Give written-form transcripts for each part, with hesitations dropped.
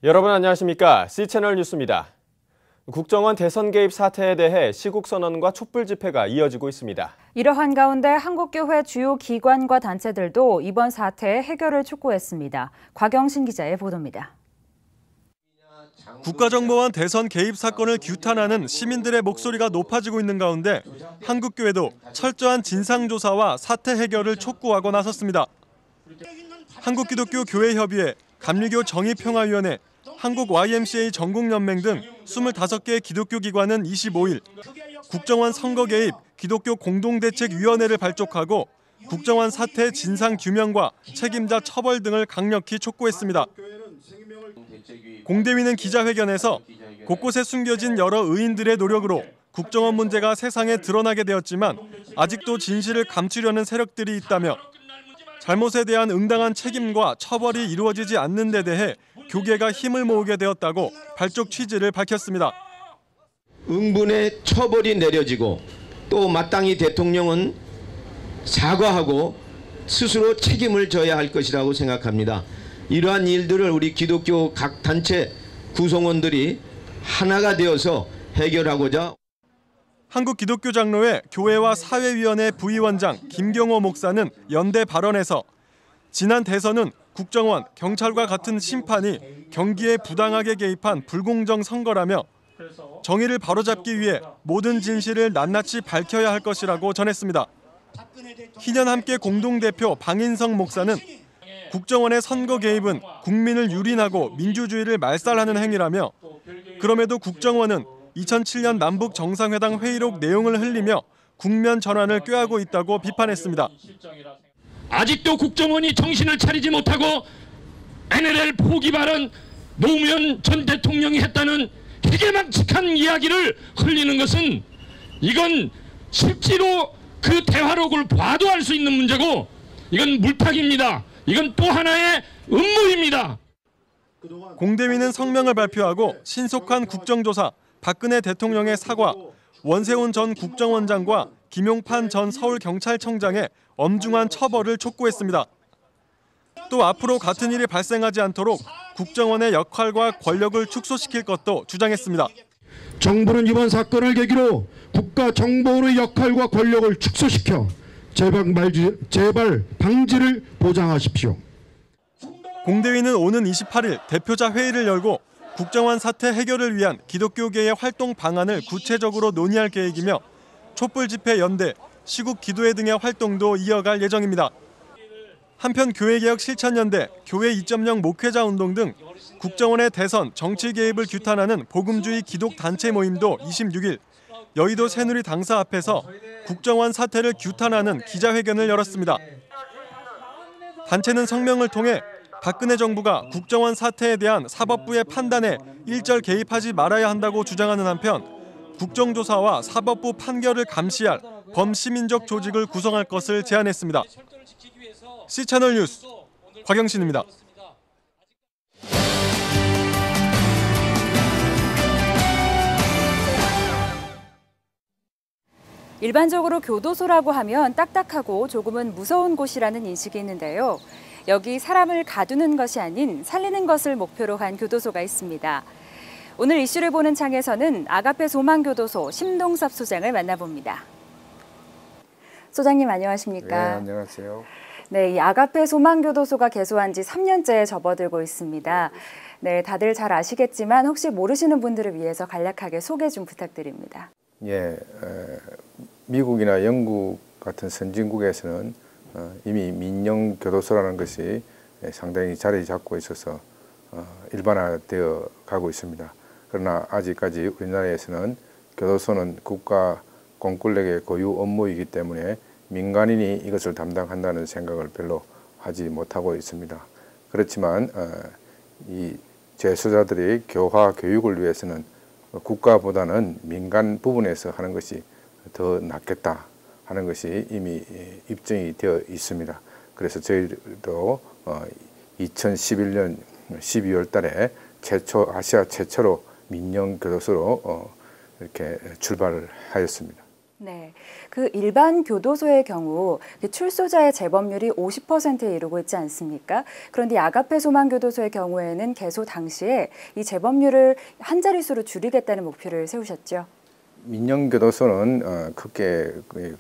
여러분 안녕하십니까? C채널 뉴스입니다. 국정원 대선 개입 사태에 대해 시국 선언과 촛불 집회가 이어지고 있습니다. 이러한 가운데 한국교회 주요 기관과 단체들도 이번 사태의 해결을 촉구했습니다. 곽영신 기자의 보도입니다. 국가정보원 대선 개입 사건을 규탄하는 시민들의 목소리가 높아지고 있는 가운데 한국교회도 철저한 진상조사와 사태 해결을 촉구하고 나섰습니다. 한국기독교교회협의회, 감리교 정의평화위원회, 한국 YMCA 전국연맹 등 25개 기독교 기관은 25일 국정원 선거 개입 기독교 공동대책위원회를 발족하고 국정원 사태 진상 규명과 책임자 처벌 등을 강력히 촉구했습니다. 공대위는 기자회견에서 곳곳에 숨겨진 여러 의인들의 노력으로 국정원 문제가 세상에 드러나게 되었지만 아직도 진실을 감추려는 세력들이 있다며 잘못에 대한 응당한 책임과 처벌이 이루어지지 않는 데 대해 교계가 힘을 모으게 되었다고 발족 취지를 밝혔습니다. 응분의 처벌이 내려지고 또 마땅히 대통령은 사과하고 스스로 책임을 져야 할 것이라고 생각합니다. 이러한 일들을 우리 기독교 각 단체 구성원들이 하나가 되어서 해결하고자. 한국기독교장로회 교회와 사회위원회 부위원장 김경호 목사는 연대 발언에서 지난 대선은 국정원, 경찰과 같은 심판이 경기에 부당하게 개입한 불공정 선거라며 정의를 바로잡기 위해 모든 진실을 낱낱이 밝혀야 할 것이라고 전했습니다. 희년 함께 공동대표 방인성 목사는 국정원의 선거 개입은 국민을 유린하고 민주주의를 말살하는 행위라며 그럼에도 국정원은 2007년 남북 정상회담 회의록 내용을 흘리며 국면 전환을 꾀하고 있다고 비판했습니다. 아직도 국정원이 정신을 차리지 못하고 NLL 포기 발언 노무현 전 대통령이 했다는 희개망측한 이야기를 흘리는 것은 이건 실제로 그 대화록을 봐도 알 수 있는 문제고 이건 물타기입니다. 이건 또 하나의 음모입니다. 공대위는 성명을 발표하고 신속한 국정조사, 박근혜 대통령의 사과, 원세훈 전 국정원장과 김용판 전 서울경찰청장의 엄중한 처벌을 촉구했습니다. 또 앞으로 같은 일이 발생하지 않도록 국정원의 역할과 권력을 축소시킬 것도 주장했습니다. 정부는 이번 사건을 계기로 국가정보원의 역할과 권력을 축소시켜 재발 방지를 보장하십시오. 공대위는 오는 28일 대표자 회의를 열고 국정원 사태 해결을 위한 기독교계의 활동 방안을 구체적으로 논의할 계획이며 촛불 집회 연대, 시국 기도회 등의 활동도 이어갈 예정입니다. 한편 교회개혁 실천연대, 교회 2.0 목회자 운동 등 국정원의 대선, 정치 개입을 규탄하는 복음주의 기독단체 모임도 26일 여의도 새누리 당사 앞에서 국정원 사태를 규탄하는 기자회견을 열었습니다. 단체는 성명을 통해 박근혜 정부가 국정원 사태에 대한 사법부의 판단에 일절 개입하지 말아야 한다고 주장하는 한편 국정조사와 사법부 판결을 감시할 범시민적 조직을 구성할 것을 제안했습니다. C채널 뉴스 곽영신입니다. 일반적으로 교도소라고 하면 딱딱하고 조금은 무서운 곳이라는 인식이 있는데요. 여기 사람을 가두는 것이 아닌 살리는 것을 목표로 한 교도소가 있습니다. 오늘 이슈를 보는 창에서는 아가페 소망교도소 심동섭 소장을 만나봅니다. 소장님 안녕하십니까? 네, 안녕하세요. 네, 이 아가페 소망교도소가 개소한 지 3년째 접어들고 있습니다. 네, 다들 잘 아시겠지만 혹시 모르시는 분들을 위해서 간략하게 소개 좀 부탁드립니다. 예, 미국이나 영국 같은 선진국에서는 이미 민영 교도소라는 것이 상당히 자리 잡고 있어서 일반화되어 가고 있습니다. 그러나 아직까지 우리나라에서는 교도소는 국가 공권력의 고유 업무이기 때문에 민간인이 이것을 담당한다는 생각을 별로 하지 못하고 있습니다. 그렇지만 이 재소자들의 교화 교육을 위해서는 국가보다는 민간 부분에서 하는 것이 더 낫겠다 하는 것이 이미 입증이 되어 있습니다. 그래서 저희도 2011년 12월 달에 아시아 최초로 민영 교도소로 이렇게 출발을 하였습니다. 네, 그 일반 교도소의 경우 출소자의 재범률이 50%에 이르고 있지 않습니까? 그런데 아가페 소망교도소의 경우에는 개소 당시에 이 재범률을 한 자릿수로 줄이겠다는 목표를 세우셨죠. 민영교도소는 크게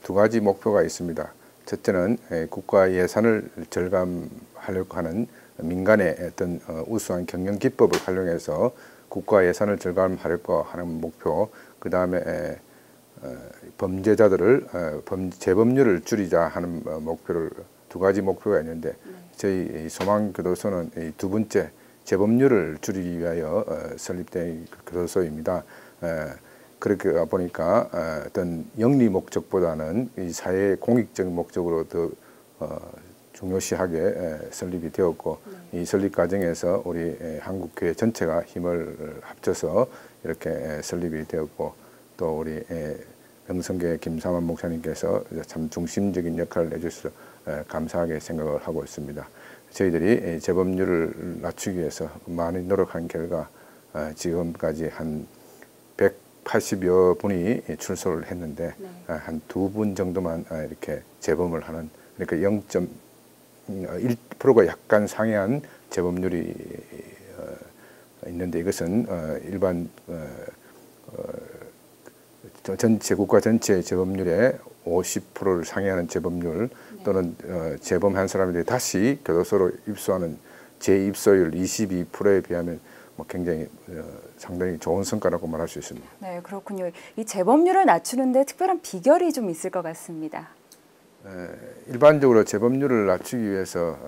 두 가지 목표가 있습니다. 첫째는 국가 예산을 절감하려고 하는 민간의 어떤 우수한 경영 기법을 활용해서 국가 예산을 절감하려고 하는 목표, 그 다음에 범죄자들을 재범률을 줄이자 하는 목표를 두 가지 목표가 있는데 저희 소망교도소는 이 두 번째 재범률을 줄이기 위하여 설립된 교도소입니다. 그렇게 보니까 어떤 영리 목적보다는 이 사회 공익적인 목적으로 더 중요시하게 설립이 되었고 이 설립 과정에서 우리 한국교회 전체가 힘을 합쳐서 이렇게 설립이 되었고 또 우리 명성교회 김삼환 목사님께서 참 중심적인 역할을 해주셔서 감사하게 생각을 하고 있습니다. 저희들이 재범률을 낮추기 위해서 많이 노력한 결과 지금까지 한 180여 분이 출소를 했는데 한 2분 정도만 이렇게 재범을 하는, 그러니까 0.1%가 약간 상회한 재범률이 있는데 이것은 일반 전체 국가 전체 재범률의 50%를 상회하는 재범률 또는 재범한 사람들이 다시 교도소로 입소하는 재입소율 22%에 비하면 굉장히 상당히 좋은 성과라고 말할 수 있습니다. 네, 그렇군요. 이 재범률을 낮추는데 특별한 비결이 좀 있을 것 같습니다. 일반적으로 재범률을 낮추기 위해서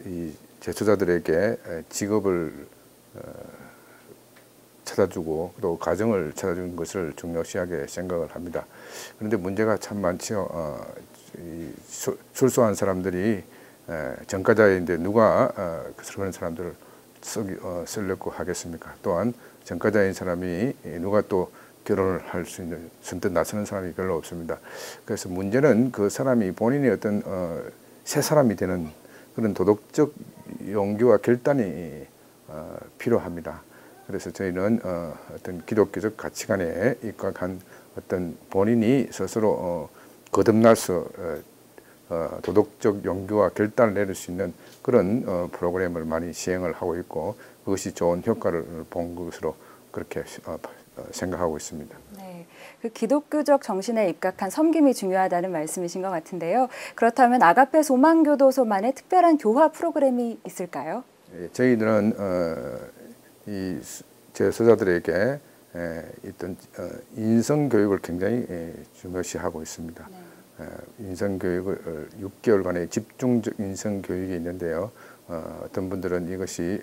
이 재소자들에게 직업을 찾아주고 또 가정을 찾아주는 것을 중요시하게 생각을 합니다. 그런데 문제가 참 많지요. 출소한 사람들이 전과자인데 누가 그런 사람들을 쓰려고 하겠습니까? 또한 전과자인 사람이 누가 또 결혼을 할 수 있는 선뜻 나서는 사람이 별로 없습니다. 그래서 문제는 그 사람이 본인이 어떤 새 사람이 되는 그런 도덕적 용기와 결단이 필요합니다. 그래서 저희는 어떤 기독교적 가치관에 입각한 어떤 본인이 스스로 거듭날 수 도덕적 용기와 결단을 내릴 수 있는 그런 프로그램을 많이 시행을 하고 있고 그것이 좋은 효과를 본 것으로 그렇게 생각하고 있습니다. 네, 그 기독교적 정신에 입각한 섬김이 중요하다는 말씀이신 것 같은데요. 그렇다면 아가페 소망교도소만의 특별한 교화 프로그램이 있을까요? 저희들은 이 재소자들에게 있던 인성교육을 굉장히 중요시하고 있습니다. 네. 인성교육을 6개월간의 집중적 인성교육이 있는데요. 어떤 분들은 이것이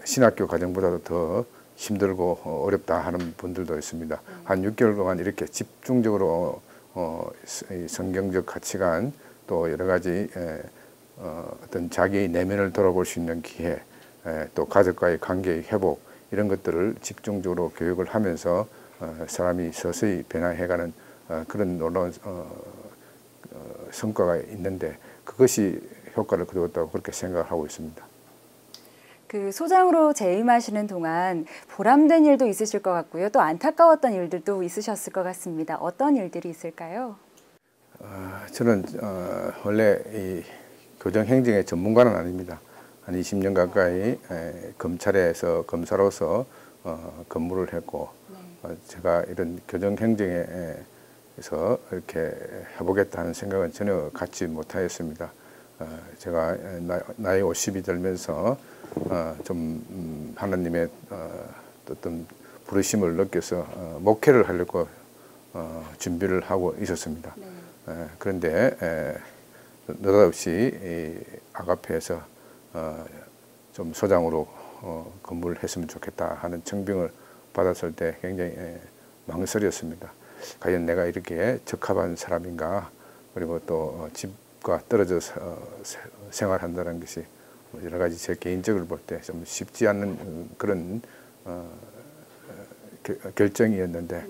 신학교 과정보다도 더 힘들고 어렵다 하는 분들도 있습니다. 한 6개월 동안 이렇게 집중적으로 성경적 가치관 또 여러 가지 어떤 자기의 내면을 돌아볼 수 있는 기회 또 가족과의 관계의 회복 이런 것들을 집중적으로 교육을 하면서 사람이 서서히 변화해가는 그런 놀라운 성과가 있는데 그것이 효과를 거두었다고 그렇게 생각을 하고 있습니다. 그 소장으로 재임하시는 동안 보람된 일도 있으실 것 같고요. 또 안타까웠던 일들도 있으셨을 것 같습니다. 어떤 일들이 있을까요? 저는 원래 이 교정행정의 전문가는 아닙니다. 한 20년 가까이 검찰에서 검사로서 근무를 했고 제가 이런 교정행정에서 이렇게 해보겠다는 생각은 전혀 갖지 못하였습니다. 제가 나이 50이 들면서 좀 하나님의 어떤 부르심을 느껴서 목회를 하려고 준비를 하고 있었습니다. 그런데 느닷없이 이 아가페에서 좀 소장으로 근무를 했으면 좋겠다 하는 청빙을 받았을 때 굉장히 망설였습니다. 과연 내가 이렇게 적합한 사람인가? 그리고 또 집과 떨어져서 생활한다는 것이 여러 가지 제 개인적으로 볼 때 좀 쉽지 않은 그런 결정이었는데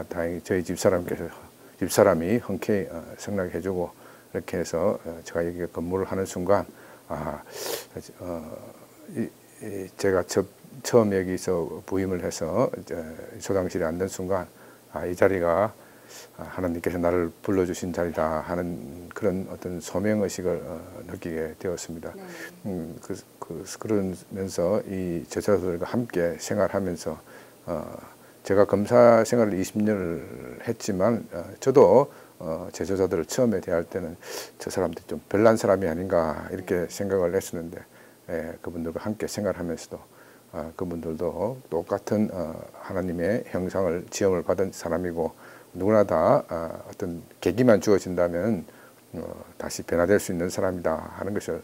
다행히 저희 집사람이 흔쾌히 승낙해주고 이렇게 해서 제가 여기 근무를 하는 순간 제가 처음 여기서 부임을 해서 소장실에 앉는 순간 이 자리가 하나님께서 나를 불러주신 자리다 하는 그런 어떤 소명의식을 느끼게 되었습니다. 그러면서 이 제자들과 함께 생활하면서 제가 검사 생활을 20년을 했지만 저도 제자들을 처음에 대할 때는 저 사람들이 좀 별난 사람이 아닌가 이렇게 생각을 했었는데 그분들과 함께 생활하면서도 그분들도 똑같은 하나님의 형상을 지음을 받은 사람이고 누구나 다 어떤 계기만 주어진다면 다시 변화될 수 있는 사람이다 하는 것을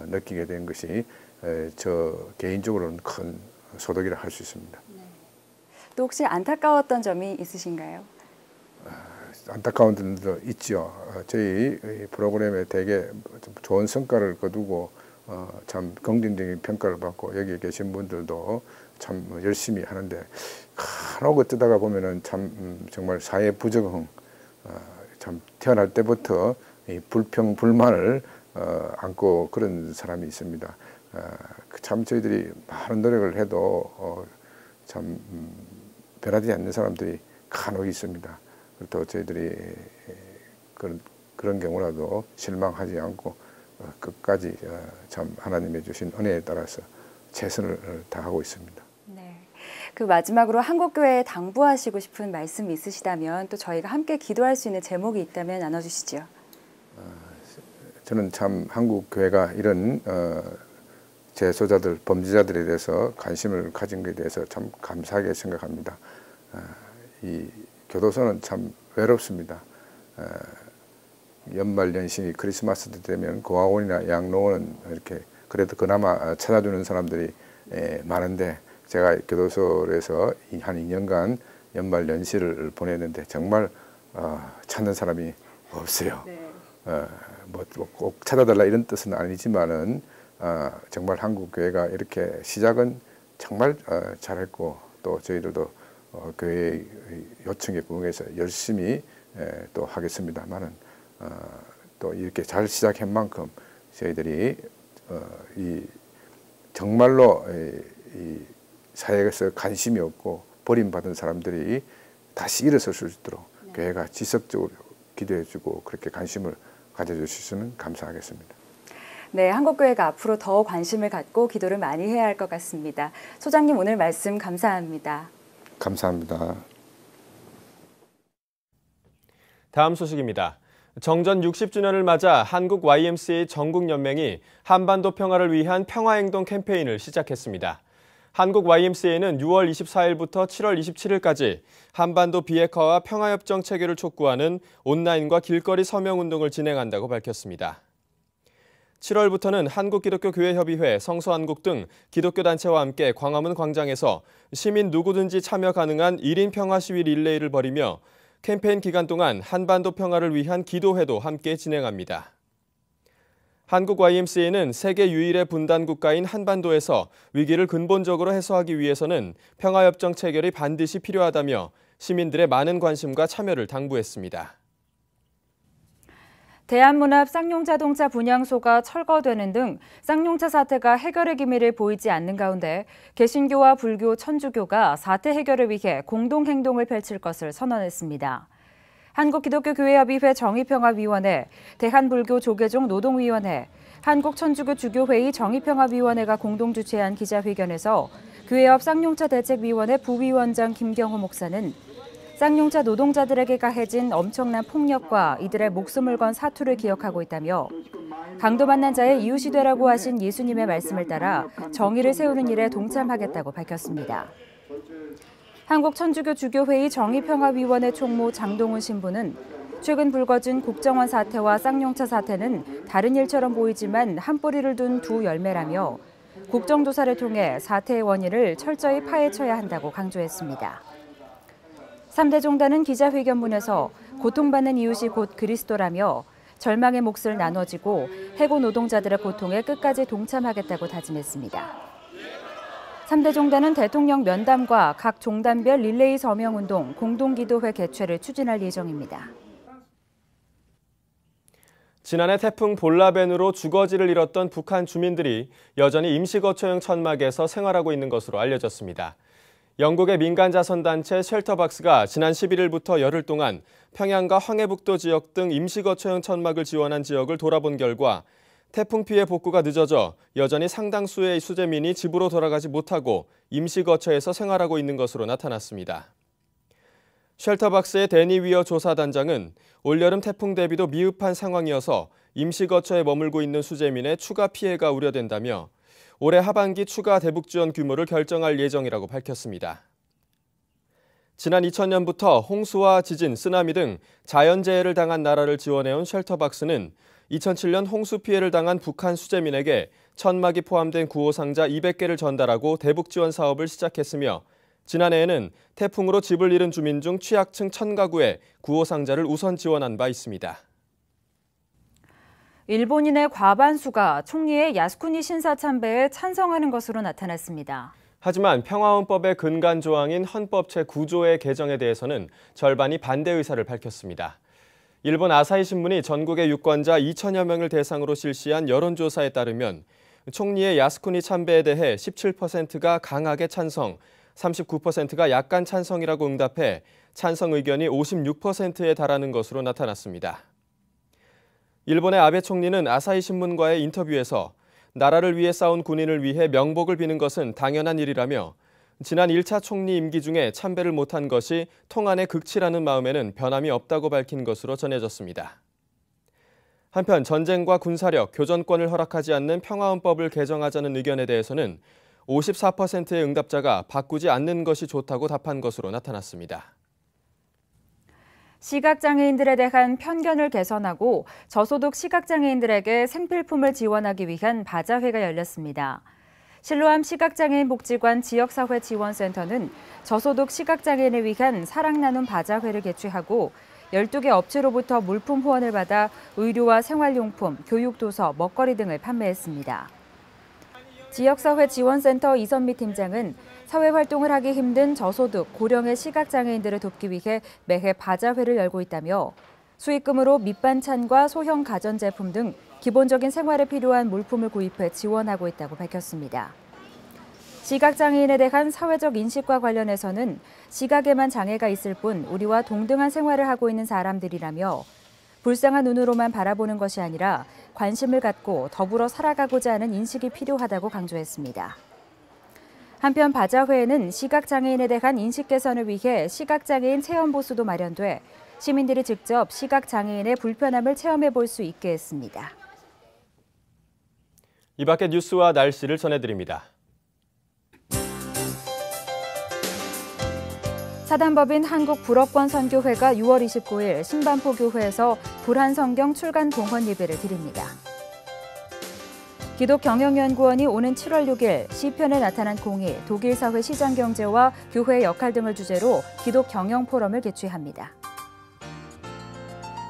느끼게 된 것이 저 개인적으로는 큰 소득이라 할 수 있습니다. 네. 또 혹시 안타까웠던 점이 있으신가요? 안타까운 점도 있죠. 저희 프로그램에 되게 좋은 성과를 거두고 참 긍정적인 평가를 받고 여기 계신 분들도 참 열심히 하는데 간혹 어쩌다가 보면은 참 정말 사회 부적응 참 태어날 때부터 이 불평 불만을 안고 그런 사람이 있습니다. 참 저희들이 많은 노력을 해도 참 변하지 않는 사람들이 간혹 있습니다. 또 저희들이 그런 경우라도 실망하지 않고 끝까지 참 하나님의 주신 은혜에 따라서 최선을 다하고 있습니다. 네. 그 마지막으로 한국교회에 당부하시고 싶은 말씀이 있으시다면 또 저희가 함께 기도할 수 있는 제목이 있다면 나눠주시죠. 저는 참 한국교회가 이런 재소자들, 범죄자들에 대해서 관심을 가진 것에 대해서 참 감사하게 생각합니다. 이 교도소는 참 외롭습니다. 연말 연시 크리스마스 때 되면 고아원이나 양로원은 이렇게 그래도 그나마 찾아주는 사람들이 많은데 제가 교도소에서 한 2년간 연말 연시를 보냈는데 정말 찾는 사람이 없어요. 네. 뭐 꼭 찾아달라 이런 뜻은 아니지만은 정말 한국교회가 이렇게 시작은 정말 잘했고 또 저희들도 교회의 요청에 부응해서 열심히 또 하겠습니다만은 또 이렇게 잘 시작한 만큼 저희들이 이 정말로 이 사회에서 관심이 없고 버림받은 사람들이 다시 일어설 수 있도록 교회가 지속적으로 기도해주고 그렇게 관심을 가져주시면 감사하겠습니다. 네, 한국교회가 앞으로 더 관심을 갖고 기도를 많이 해야 할 것 같습니다. 소장님 오늘 말씀 감사합니다. 감사합니다. 다음 소식입니다. 정전 60주년을 맞아 한국 YMCA 전국연맹이 한반도 평화를 위한 평화행동 캠페인을 시작했습니다. 한국 YMCA는 6월 24일부터 7월 27일까지 한반도 비핵화와 평화협정 체결을 촉구하는 온라인과 길거리 서명운동을 진행한다고 밝혔습니다. 7월부터는 한국기독교교회협의회, 성서한국 등 기독교 단체와 함께 광화문 광장에서 시민 누구든지 참여 가능한 1인 평화시위 릴레이를 벌이며 캠페인 기간 동안 한반도 평화를 위한 기도회도 함께 진행합니다. 한국 YMCA는 세계 유일의 분단 국가인 한반도에서 위기를 근본적으로 해소하기 위해서는 평화협정 체결이 반드시 필요하다며 시민들의 많은 관심과 참여를 당부했습니다. 대한문합 쌍용자동차 분향소가 철거되는 등 쌍용차 사태가 해결의 기미를 보이지 않는 가운데 개신교와 불교, 천주교가 사태 해결을 위해 공동행동을 펼칠 것을 선언했습니다. 한국기독교교회협의회 정의평화위원회, 대한불교 조계종 노동위원회, 한국천주교 주교회의 정의평화위원회가 공동 주최한 기자회견에서 교회협 쌍용차 대책위원회 부위원장 김경호 목사는 쌍용차 노동자들에게 가해진 엄청난 폭력과 이들의 목숨을 건 사투를 기억하고 있다며 강도 만난 자의 이웃이 되라고 하신 예수님의 말씀을 따라 정의를 세우는 일에 동참하겠다고 밝혔습니다. 한국천주교 주교회의 정의평화위원회 총무 장동훈 신부는 최근 불거진 국정원 사태와 쌍용차 사태는 다른 일처럼 보이지만 한 뿌리를 둔 두 열매라며 국정조사를 통해 사태의 원인을 철저히 파헤쳐야 한다고 강조했습니다. 3대 종단은 기자회견문에서 고통받는 이웃이 곧 그리스도라며 절망의 몫을 나눠지고 해고 노동자들의 고통에 끝까지 동참하겠다고 다짐했습니다. 3대 종단은 대통령 면담과 각 종단별 릴레이 서명운동, 공동기도회 개최를 추진할 예정입니다. 지난해 태풍 볼라벤으로 주거지를 잃었던 북한 주민들이 여전히 임시거처용 천막에서 생활하고 있는 것으로 알려졌습니다. 영국의 민간 자선단체 쉘터박스가 지난 11일부터 열흘 동안 평양과 황해북도 지역 등 임시거처형 천막을 지원한 지역을 돌아본 결과 태풍 피해 복구가 늦어져 여전히 상당수의 수재민이 집으로 돌아가지 못하고 임시거처에서 생활하고 있는 것으로 나타났습니다. 쉘터박스의 데니 위어 조사단장은 올여름 태풍 대비도 미흡한 상황이어서 임시거처에 머물고 있는 수재민의 추가 피해가 우려된다며 올해 하반기 추가 대북 지원 규모를 결정할 예정이라고 밝혔습니다. 지난 2000년부터 홍수와 지진, 쓰나미 등 자연재해를 당한 나라를 지원해온 쉘터박스는 2007년 홍수 피해를 당한 북한 수재민에게 천막이 포함된 구호상자 200개를 전달하고 대북 지원 사업을 시작했으며 지난해에는 태풍으로 집을 잃은 주민 중 취약층 1000가구에 구호상자를 우선 지원한 바 있습니다. 일본인의 과반수가 총리의 야스쿠니 신사 참배에 찬성하는 것으로 나타났습니다. 하지만 평화헌법의 근간 조항인 헌법 제9조의 개정에 대해서는 절반이 반대 의사를 밝혔습니다. 일본 아사히 신문이 전국의 유권자 2천여 명을 대상으로 실시한 여론조사에 따르면 총리의 야스쿠니 참배에 대해 17%가 강하게 찬성, 39%가 약간 찬성이라고 응답해 찬성 의견이 56%에 달하는 것으로 나타났습니다. 일본의 아베 총리는 아사히 신문과의 인터뷰에서 나라를 위해 싸운 군인을 위해 명복을 비는 것은 당연한 일이라며 지난 1차 총리 임기 중에 참배를 못한 것이 통한의 극치라는 마음에는 변함이 없다고 밝힌 것으로 전해졌습니다. 한편 전쟁과 군사력, 교전권을 허락하지 않는 평화헌법을 개정하자는 의견에 대해서는 54%의 응답자가 바꾸지 않는 것이 좋다고 답한 것으로 나타났습니다. 시각장애인들에 대한 편견을 개선하고 저소득 시각장애인들에게 생필품을 지원하기 위한 바자회가 열렸습니다. 실로암 시각장애인 복지관 지역사회지원센터는 저소득 시각장애인을 위한 사랑 나눔 바자회를 개최하고 12개 업체로부터 물품 후원을 받아 의류와 생활용품, 교육도서, 먹거리 등을 판매했습니다. 지역사회지원센터 이선미 팀장은 사회활동을 하기 힘든 저소득, 고령의 시각장애인들을 돕기 위해 매해 바자회를 열고 있다며 수익금으로 밑반찬과 소형 가전제품 등 기본적인 생활에 필요한 물품을 구입해 지원하고 있다고 밝혔습니다. 시각장애인에 대한 사회적 인식과 관련해서는 시각에만 장애가 있을 뿐 우리와 동등한 생활을 하고 있는 사람들이라며 불쌍한 눈으로만 바라보는 것이 아니라 관심을 갖고 더불어 살아가고자 하는 인식이 필요하다고 강조했습니다. 한편 바자회에는 시각장애인에 대한 인식 개선을 위해 시각장애인 체험부스도 마련돼 시민들이 직접 시각장애인의 불편함을 체험해 볼 수 있게 했습니다. 이 밖의 뉴스와 날씨를 전해드립니다. 사단법인 한국불어권 선교회가 6월 29일 신반포교회에서 불한성경 출간 공헌 예배를 드립니다. 기독경영연구원이 오는 7월 6일 시편에 나타난 공의, 독일 사회 시장경제와 교회의 역할 등을 주제로 기독경영포럼을 개최합니다.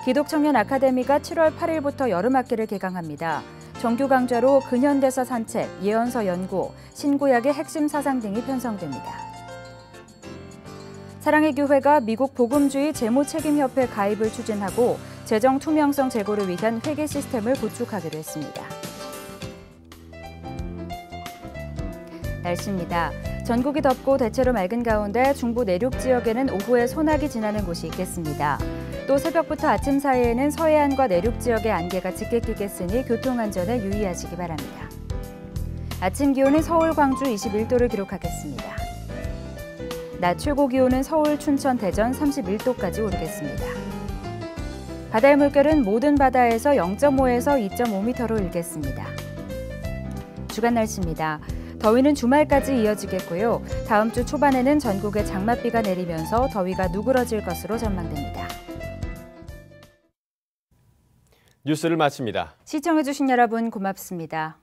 기독청년 아카데미가 7월 8일부터 여름학기를 개강합니다. 정규 강좌로 근현대사 산책, 예언서 연구, 신구약의 핵심 사상 등이 편성됩니다. 사랑의 교회가 미국 복음주의 재무책임협회 가입을 추진하고 재정 투명성 제고를 위한 회계 시스템을 구축하기로 했습니다. 날씨입니다. 전국이 덥고 대체로 맑은 가운데 중부 내륙 지역에는 오후에 소나기 지나는 곳이 있겠습니다. 또 새벽부터 아침 사이에는 서해안과 내륙 지역에 안개가 짙게 끼겠으니 교통안전에 유의하시기 바랍니다. 아침 기온은 서울, 광주 21도를 기록하겠습니다. 낮 최고 기온은 서울, 춘천, 대전 31도까지 오르겠습니다. 바다의 물결은 모든 바다에서 0.5에서 2.5m로 일겠습니다. 주간 날씨입니다. 더위는 주말까지 이어지겠고요. 다음 주 초반에는 전국에 장맛비가 내리면서 더위가 누그러질 것으로 전망됩니다. 뉴스를 마칩니다. 시청해주신 여러분 고맙습니다.